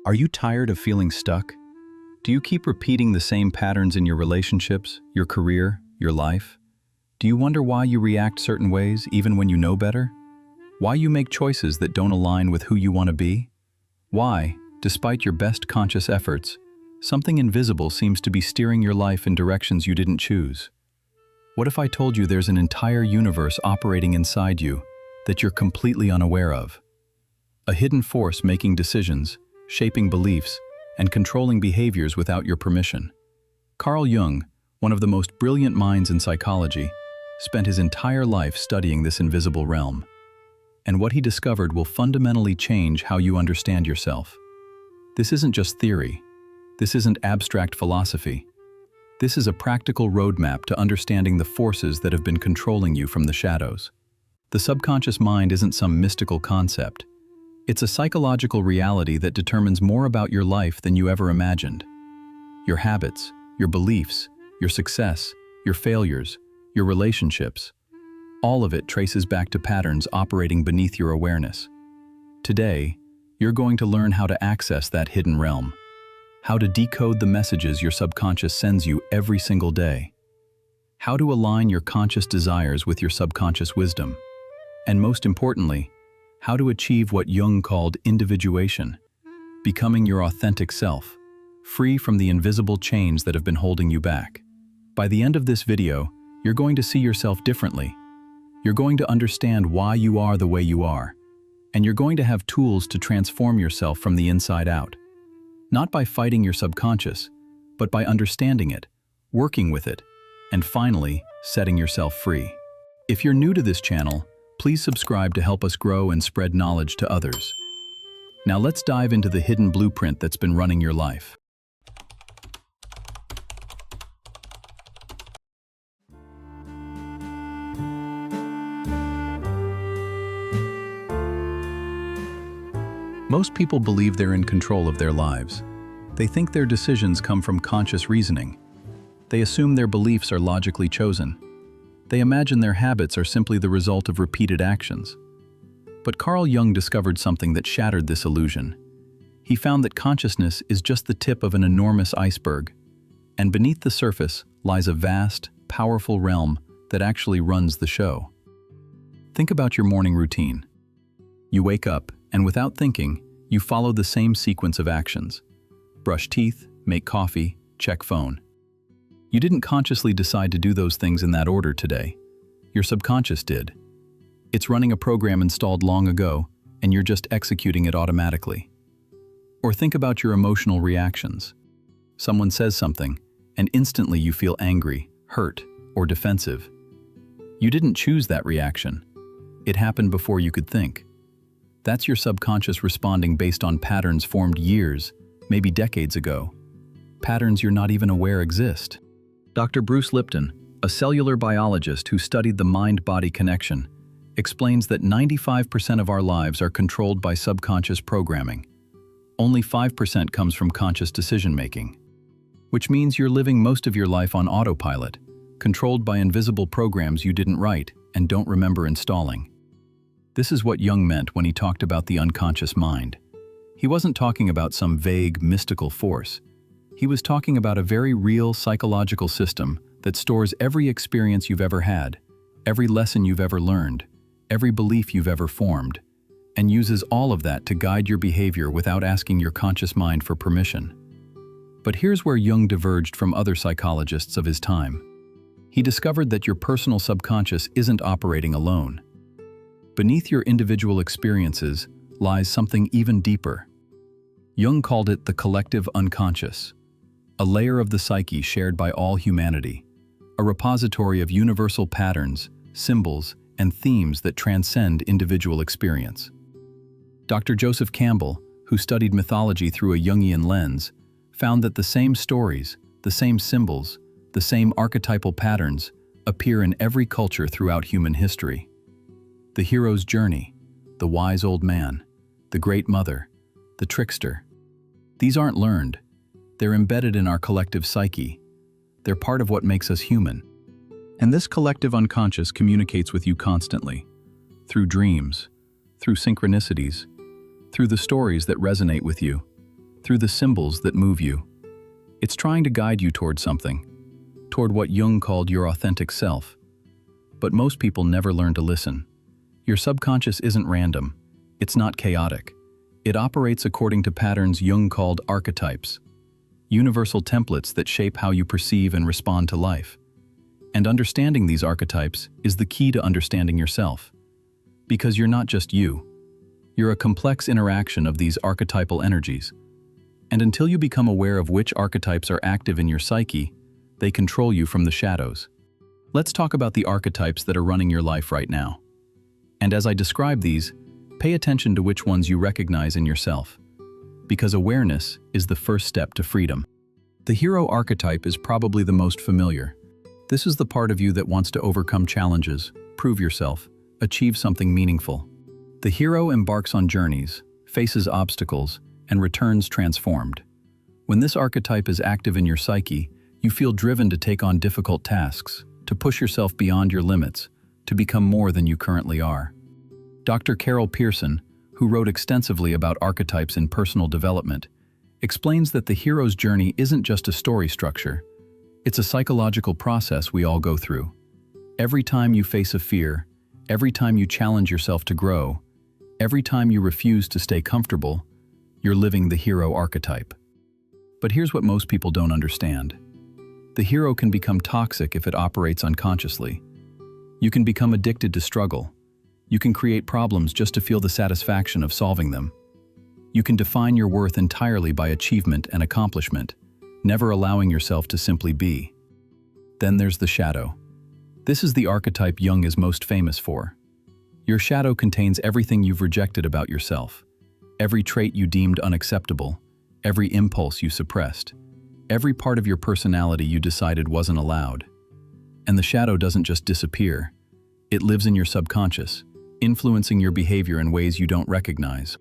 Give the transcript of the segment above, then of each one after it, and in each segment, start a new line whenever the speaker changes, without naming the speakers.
Are you tired of feeling stuck? Do you keep repeating the same patterns in your relationships, your career, your life? Do you wonder why you react certain ways even when you know better? Why you make choices that don't align with who you want to be? Why, despite your best conscious efforts, something invisible seems to be steering your life in directions you didn't choose? What if I told you there's an entire universe operating inside you that you're completely unaware of? A hidden force making decisions, shaping beliefs, and controlling behaviors without your permission. Carl Jung, one of the most brilliant minds in psychology, spent his entire life studying this invisible realm. And what he discovered will fundamentally change how you understand yourself. This isn't just theory. This isn't abstract philosophy. This is a practical roadmap to understanding the forces that have been controlling you from the shadows. The subconscious mind isn't some mystical concept. It's a psychological reality that determines more about your life than you ever imagined. Your habits, your beliefs, your success, your failures, your relationships, all of it traces back to patterns operating beneath your awareness. Today, you're going to learn how to access that hidden realm, how to decode the messages your subconscious sends you every single day, how to align your conscious desires with your subconscious wisdom, and most importantly, how to achieve what Jung called individuation, becoming your authentic self, free from the invisible chains that have been holding you back. By the end of this video, you're going to see yourself differently. You're going to understand why you are the way you are, and you're going to have tools to transform yourself from the inside out. Not by fighting your subconscious, but by understanding it, working with it, and finally, setting yourself free. If you're new to this channel, please subscribe to help us grow and spread knowledge to others. Now let's dive into the hidden blueprint that's been running your life. Most people believe they're in control of their lives. They think their decisions come from conscious reasoning. They assume their beliefs are logically chosen. They imagine their habits are simply the result of repeated actions. But Carl Jung discovered something that shattered this illusion. He found that consciousness is just the tip of an enormous iceberg, and beneath the surface lies a vast, powerful realm that actually runs the show. Think about your morning routine. You wake up, and without thinking, you follow the same sequence of actions. Brush teeth, make coffee, check phone. You didn't consciously decide to do those things in that order today. Your subconscious did. It's running a program installed long ago, and you're just executing it automatically. Or think about your emotional reactions. Someone says something, and instantly you feel angry, hurt, or defensive. You didn't choose that reaction. It happened before you could think. That's your subconscious responding based on patterns formed years, maybe decades ago. Patterns you're not even aware exist. Dr. Bruce Lipton, a cellular biologist who studied the mind-body connection, explains that 95% of our lives are controlled by subconscious programming. Only 5% comes from conscious decision-making, which means you're living most of your life on autopilot, controlled by invisible programs you didn't write and don't remember installing. This is what Jung meant when he talked about the unconscious mind. He wasn't talking about some vague, mystical force. He was talking about a very real psychological system that stores every experience you've ever had, every lesson you've ever learned, every belief you've ever formed, and uses all of that to guide your behavior without asking your conscious mind for permission. But here's where Jung diverged from other psychologists of his time. He discovered that your personal subconscious isn't operating alone. Beneath your individual experiences lies something even deeper. Jung called it the collective unconscious, a layer of the psyche shared by all humanity, a repository of universal patterns, symbols, and themes that transcend individual experience. Dr. Joseph Campbell, who studied mythology through a Jungian lens, found that the same stories, the same symbols, the same archetypal patterns appear in every culture throughout human history. The hero's journey, the wise old man, the great mother, the trickster. These aren't learned. They're embedded in our collective psyche. They're part of what makes us human. And this collective unconscious communicates with you constantly, through dreams, through synchronicities, through the stories that resonate with you. through the symbols that move you. It's trying to guide you toward something, toward what Jung called your authentic self. But most people never learn to listen. Your subconscious isn't random. It's not chaotic. It operates according to patterns Jung called archetypes, universal templates that shape how you perceive and respond to life. And understanding these archetypes is the key to understanding yourself. Because you're not just you. You're a complex interaction of these archetypal energies. And until you become aware of which archetypes are active in your psyche, they control you from the shadows. Let's talk about the archetypes that are running your life right now. And as I describe these, pay attention to which ones you recognize in yourself. Because awareness is the first step to freedom. The hero archetype is probably the most familiar. This is the part of you that wants to overcome challenges, prove yourself, achieve something meaningful. The hero embarks on journeys, faces obstacles, and returns transformed. When this archetype is active in your psyche, you feel driven to take on difficult tasks, to push yourself beyond your limits, to become more than you currently are. Dr. Carol Pearson, who wrote extensively about archetypes in personal development, explains that the hero's journey isn't just a story structure. It's a psychological process we all go through. Every time you face a fear, every time you challenge yourself to grow, every time you refuse to stay comfortable, you're living the hero archetype. But here's what most people don't understand. The hero can become toxic if it operates unconsciously. You can become addicted to struggle. You can create problems just to feel the satisfaction of solving them. You can define your worth entirely by achievement and accomplishment, never allowing yourself to simply be. Then there's the shadow. This is the archetype Jung is most famous for. Your shadow contains everything you've rejected about yourself. Every trait you deemed unacceptable, every impulse you suppressed, every part of your personality you decided wasn't allowed. And the shadow doesn't just disappear. It lives in your subconscious, influencing your behavior in ways you don't recognize.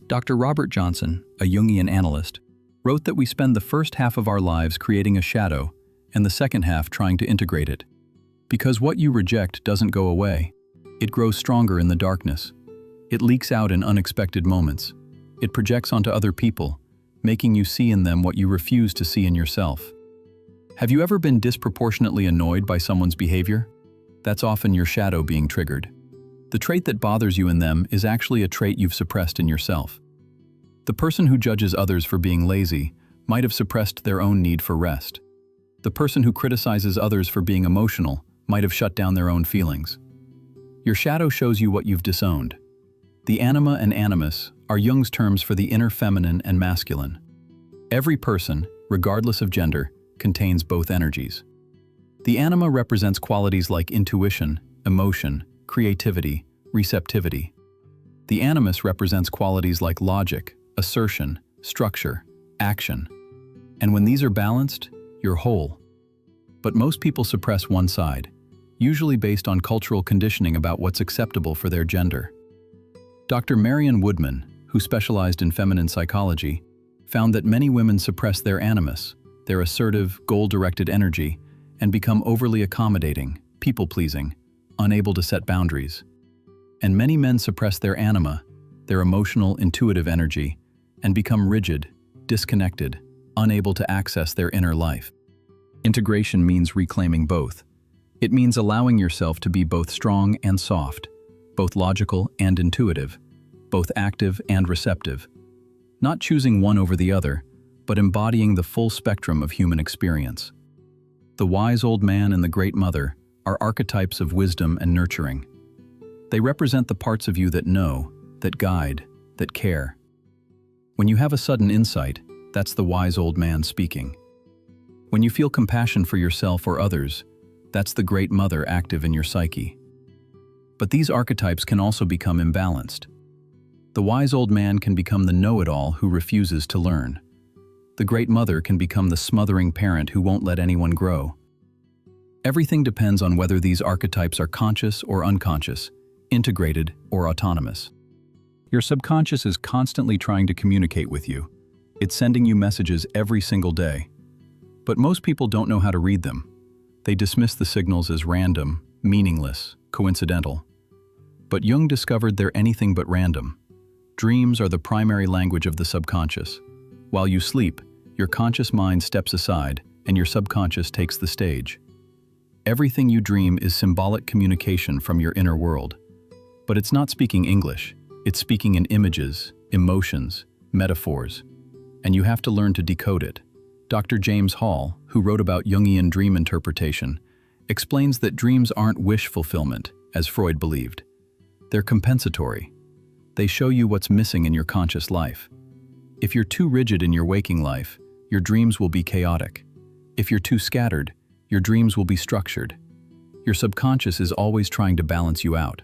Dr. Robert Johnson, a Jungian analyst, wrote that we spend the first half of our lives creating a shadow and the second half trying to integrate it. Because what you reject doesn't go away. It grows stronger in the darkness. It leaks out in unexpected moments. It projects onto other people, making you see in them what you refuse to see in yourself. Have you ever been disproportionately annoyed by someone's behavior? That's often your shadow being triggered. The trait that bothers you in them is actually a trait you've suppressed in yourself. The person who judges others for being lazy might have suppressed their own need for rest. The person who criticizes others for being emotional might have shut down their own feelings. Your shadow shows you what you've disowned. The anima and animus are Jung's terms for the inner feminine and masculine. Every person, regardless of gender, contains both energies. The anima represents qualities like intuition, emotion, creativity, receptivity. The animus represents qualities like logic, assertion, structure, action. And when these are balanced, you're whole. But most people suppress one side, usually based on cultural conditioning about what's acceptable for their gender. Dr. Marion Woodman, who specialized in feminine psychology, found that many women suppress their animus, their assertive, goal-directed energy, and become overly accommodating, people-pleasing, unable to set boundaries. And many men suppress their anima, their emotional, intuitive energy, and become rigid, disconnected, unable to access their inner life. Integration means reclaiming both. It means allowing yourself to be both strong and soft, both logical and intuitive, both active and receptive. Not choosing one over the other, but embodying the full spectrum of human experience. The wise old man and the great mother are archetypes of wisdom and nurturing. They represent the parts of you that know, that guide, that care. When you have a sudden insight, that's the wise old man speaking. When you feel compassion for yourself or others, that's the great mother active in your psyche. But these archetypes can also become imbalanced. The wise old man can become the know-it-all who refuses to learn. The great mother can become the smothering parent who won't let anyone grow. Everything depends on whether these archetypes are conscious or unconscious, integrated or autonomous. Your subconscious is constantly trying to communicate with you. It's sending you messages every single day. But most people don't know how to read them. They dismiss the signals as random, meaningless, coincidental. But Jung discovered they're anything but random. Dreams are the primary language of the subconscious. While you sleep, your conscious mind steps aside and your subconscious takes the stage. Everything you dream is symbolic communication from your inner world. But it's not speaking English, it's speaking in images, emotions, metaphors, and you have to learn to decode it. Dr. James Hall, who wrote about Jungian dream interpretation, explains that dreams aren't wish fulfillment, as Freud believed. They're compensatory. They show you what's missing in your conscious life. If you're too rigid in your waking life, your dreams will be chaotic. If you're too scattered, your dreams will be structured. Your subconscious is always trying to balance you out.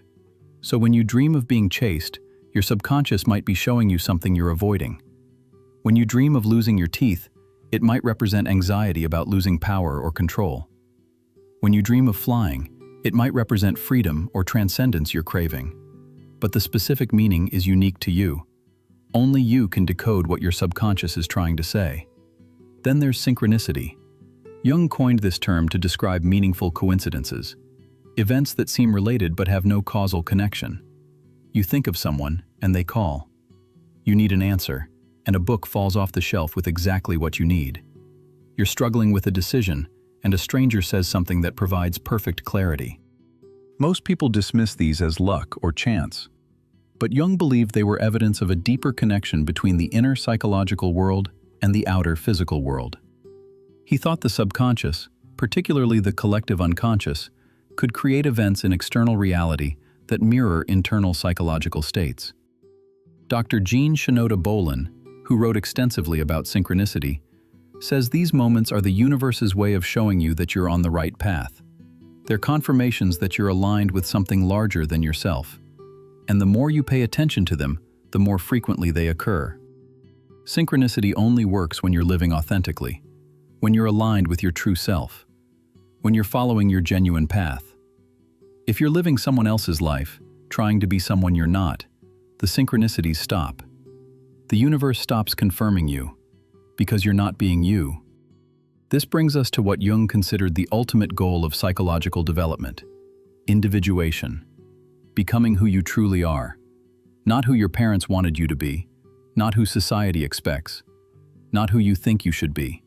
So when you dream of being chased, your subconscious might be showing you something you're avoiding. When you dream of losing your teeth, it might represent anxiety about losing power or control. When you dream of flying, it might represent freedom or transcendence you're craving. But the specific meaning is unique to you. Only you can decode what your subconscious is trying to say. Then there's synchronicity. Jung coined this term to describe meaningful coincidences, events that seem related but have no causal connection. You think of someone, and they call. You need an answer, and a book falls off the shelf with exactly what you need. You're struggling with a decision, and a stranger says something that provides perfect clarity. Most people dismiss these as luck or chance, but Jung believed they were evidence of a deeper connection between the inner psychological world and the outer physical world. He thought the subconscious, particularly the collective unconscious, could create events in external reality that mirror internal psychological states. Dr. Jean Shinoda Bolen, who wrote extensively about synchronicity, says these moments are the universe's way of showing you that you're on the right path. They're confirmations that you're aligned with something larger than yourself. And the more you pay attention to them, the more frequently they occur. Synchronicity only works when you're living authentically, when you're aligned with your true self, when you're following your genuine path. If you're living someone else's life, trying to be someone you're not, the synchronicities stop. The universe stops confirming you, because you're not being you. This brings us to what Jung considered the ultimate goal of psychological development: individuation, becoming who you truly are, not who your parents wanted you to be, not who society expects, not who you think you should be,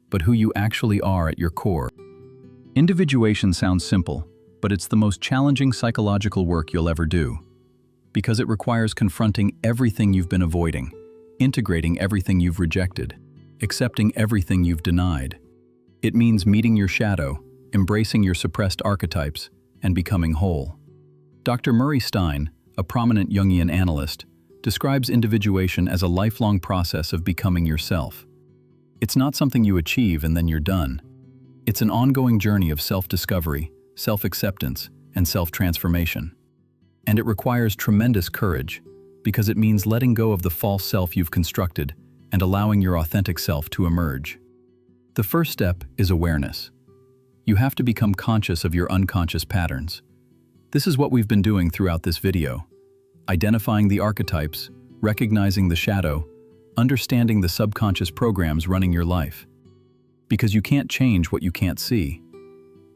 but who you actually are at your core. Individuation sounds simple, but it's the most challenging psychological work you'll ever do, because it requires confronting everything you've been avoiding, integrating everything you've rejected, accepting everything you've denied. It means meeting your shadow, embracing your suppressed archetypes, and becoming whole. Dr. Murray Stein, a prominent Jungian analyst, describes individuation as a lifelong process of becoming yourself. It's not something you achieve and then you're done. It's an ongoing journey of self-discovery, self-acceptance, and self-transformation. And it requires tremendous courage, because it means letting go of the false self you've constructed and allowing your authentic self to emerge. The first step is awareness. You have to become conscious of your unconscious patterns. This is what we've been doing throughout this video: identifying the archetypes, recognizing the shadow, understanding the subconscious programs running your life. Because you can't change what you can't see.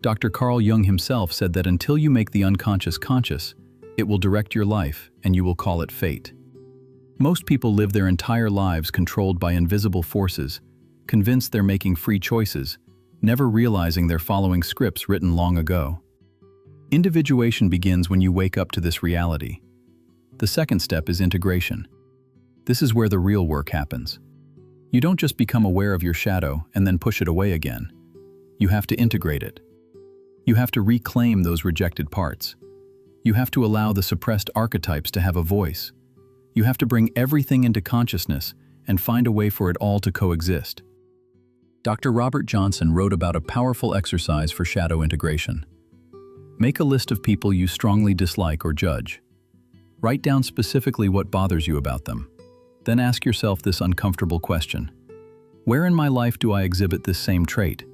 Dr. Carl Jung himself said that until you make the unconscious conscious, it will direct your life and you will call it fate. Most people live their entire lives controlled by invisible forces, convinced they're making free choices, never realizing they're following scripts written long ago. Individuation begins when you wake up to this reality. The second step is integration. This is where the real work happens. You don't just become aware of your shadow and then push it away again. You have to integrate it. You have to reclaim those rejected parts. You have to allow the suppressed archetypes to have a voice. You have to bring everything into consciousness and find a way for it all to coexist. Dr. Robert Johnson wrote about a powerful exercise for shadow integration. Make a list of people you strongly dislike or judge. Write down specifically what bothers you about them. Then ask yourself this uncomfortable question: where in my life do I exhibit this same trait?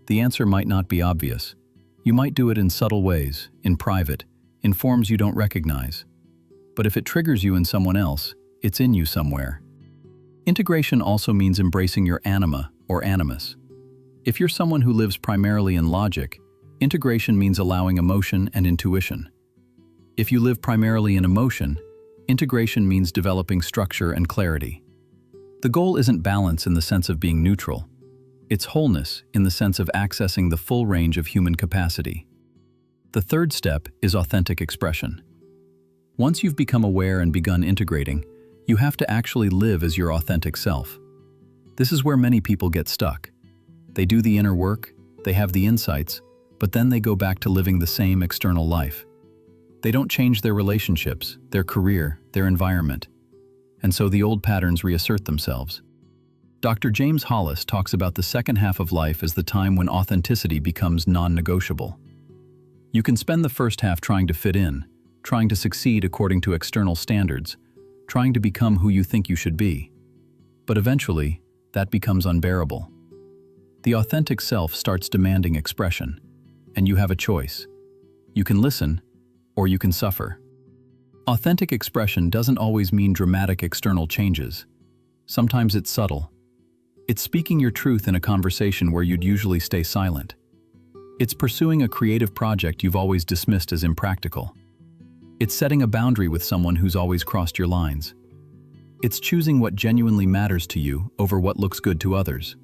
The answer might not be obvious. You might do it in subtle ways, in private, in forms you don't recognize. But if it triggers you in someone else, it's in you somewhere. Integration also means embracing your anima or animus. If you're someone who lives primarily in logic, integration means allowing emotion and intuition. If you live primarily in emotion, integration means developing structure and clarity. The goal isn't balance in the sense of being neutral. It's wholeness in the sense of accessing the full range of human capacity. The third step is authentic expression. Once you've become aware and begun integrating, you have to actually live as your authentic self. This is where many people get stuck. They do the inner work, they have the insights, but then they go back to living the same external life. They don't change their relationships, their career, their environment. And so the old patterns reassert themselves. Dr. James Hollis talks about the second half of life as the time when authenticity becomes non-negotiable. You can spend the first half trying to fit in, trying to succeed according to external standards, trying to become who you think you should be. But eventually, that becomes unbearable. The authentic self starts demanding expression, and you have a choice. You can listen, or you can suffer. Authentic expression doesn't always mean dramatic external changes. Sometimes it's subtle. It's speaking your truth in a conversation where you'd usually stay silent. It's pursuing a creative project you've always dismissed as impractical. It's setting a boundary with someone who's always crossed your lines. It's choosing what genuinely matters to you over what looks good to others.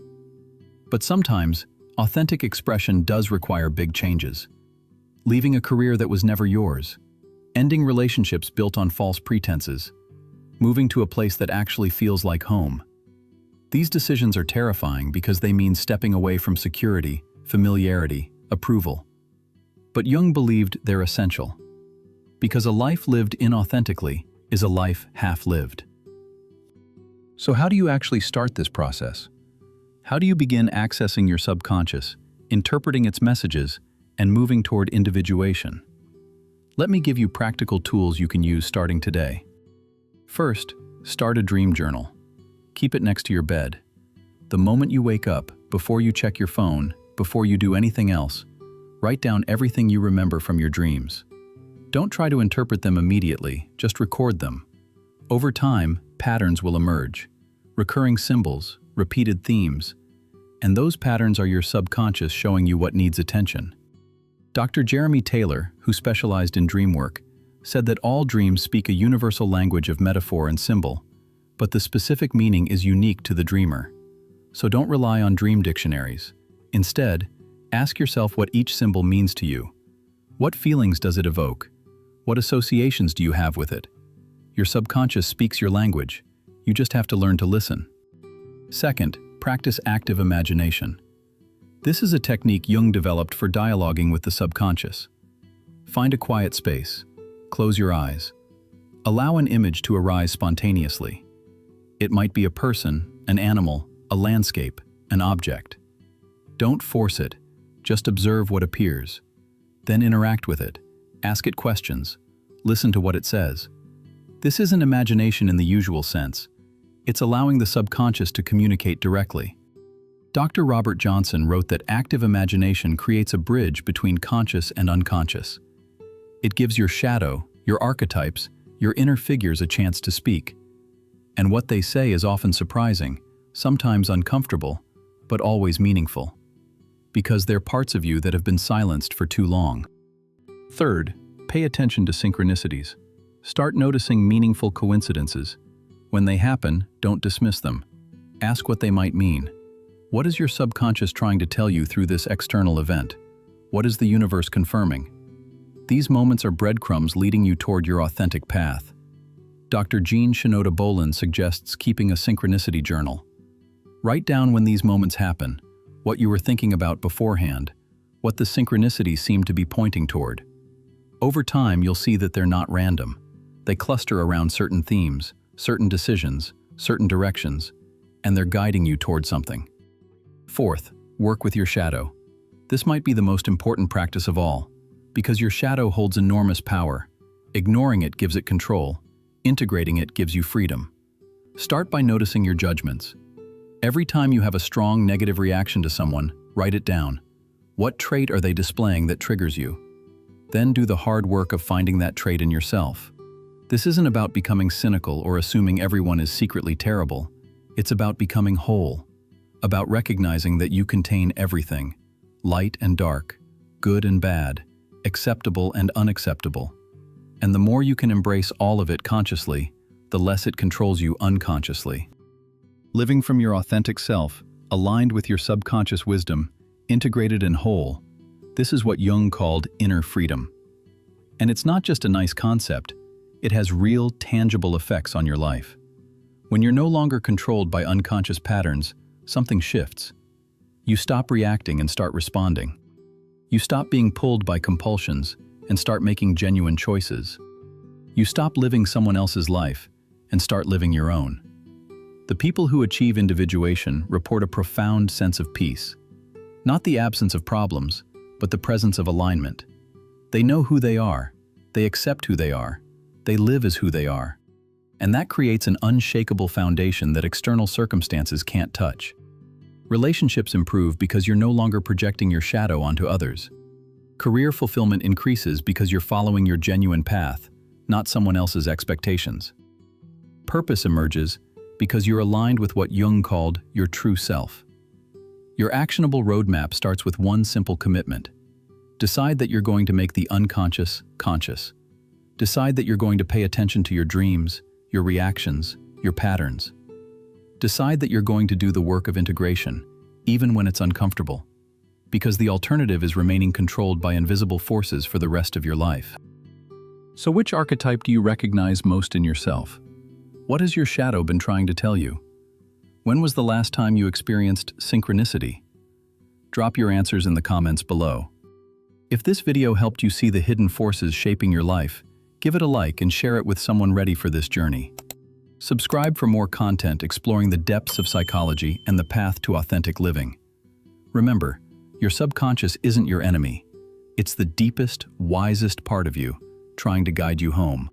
But sometimes, authentic expression does require big changes. Leaving a career that was never yours, ending relationships built on false pretenses, moving to a place that actually feels like home. These decisions are terrifying because they mean stepping away from security, familiarity, approval. But Jung believed they're essential, because a life lived inauthentically is a life half-lived. So how do you actually start this process? How do you begin accessing your subconscious, interpreting its messages, and moving toward individuation? Let me give you practical tools you can use starting today. First, start a dream journal. Keep it next to your bed. The moment you wake up, before you check your phone, before you do anything else, write down everything you remember from your dreams. Don't try to interpret them immediately, just record them. Over time, patterns will emerge. Recurring symbols, repeated themes, and those patterns are your subconscious showing you what needs attention. Dr. Jeremy Taylor, who specialized in dream work, said that all dreams speak a universal language of metaphor and symbol, but the specific meaning is unique to the dreamer. So don't rely on dream dictionaries. Instead, ask yourself what each symbol means to you. What feelings does it evoke? What associations do you have with it? Your subconscious speaks your language. You just have to learn to listen. Second, practice active imagination. This is a technique Jung developed for dialoguing with the subconscious. Find a quiet space. Close your eyes. Allow an image to arise spontaneously. It might be a person, an animal, a landscape, an object. Don't force it. Just observe what appears. Then interact with it. Ask it questions. Listen to what it says. This isn't imagination in the usual sense. It's allowing the subconscious to communicate directly. Dr. Robert Johnson wrote that active imagination creates a bridge between conscious and unconscious. It gives your shadow, your archetypes, your inner figures a chance to speak. And what they say is often surprising, sometimes uncomfortable, but always meaningful. Because they're parts of you that have been silenced for too long. Third, pay attention to synchronicities. Start noticing meaningful coincidences. When they happen, don't dismiss them. Ask what they might mean. What is your subconscious trying to tell you through this external event? What is the universe confirming? These moments are breadcrumbs leading you toward your authentic path. Dr. Jean Shinoda Bolen suggests keeping a synchronicity journal. Write down when these moments happen, what you were thinking about beforehand, what the synchronicities seem to be pointing toward. Over time, you'll see that they're not random. They cluster around certain themes, certain decisions, certain directions, and they're guiding you toward something. Fourth, work with your shadow. This might be the most important practice of all, because your shadow holds enormous power. Ignoring it gives it control. Integrating it gives you freedom. Start by noticing your judgments. Every time you have a strong negative reaction to someone, write it down. What trait are they displaying that triggers you? Then do the hard work of finding that trait in yourself. This isn't about becoming cynical or assuming everyone is secretly terrible. It's about becoming whole. About recognizing that you contain everything, light and dark, good and bad, acceptable and unacceptable. And the more you can embrace all of it consciously, the less it controls you unconsciously. Living from your authentic self, aligned with your subconscious wisdom, integrated and whole, this is what Jung called inner freedom. And it's not just a nice concept, it has real, tangible effects on your life. When you're no longer controlled by unconscious patterns, something shifts. You stop reacting and start responding. You stop being pulled by compulsions and start making genuine choices. You stop living someone else's life and start living your own. The people who achieve individuation report a profound sense of peace. Not the absence of problems, but the presence of alignment. They know who they are, they accept who they are, they live as who they are. And that creates an unshakable foundation that external circumstances can't touch. Relationships improve because you're no longer projecting your shadow onto others. Career fulfillment increases because you're following your genuine path, not someone else's expectations. Purpose emerges because you're aligned with what Jung called your true self. Your actionable roadmap starts with one simple commitment. Decide that you're going to make the unconscious conscious. Decide that you're going to pay attention to your dreams, your reactions, your patterns. Decide that you're going to do the work of integration, even when it's uncomfortable, because the alternative is remaining controlled by invisible forces for the rest of your life. So which archetype do you recognize most in yourself? What has your shadow been trying to tell you? When was the last time you experienced synchronicity? Drop your answers in the comments below. If this video helped you see the hidden forces shaping your life, give it a like and share it with someone ready for this journey. Subscribe for more content exploring the depths of psychology and the path to authentic living. Remember, your subconscious isn't your enemy. It's the deepest, wisest part of you, trying to guide you home.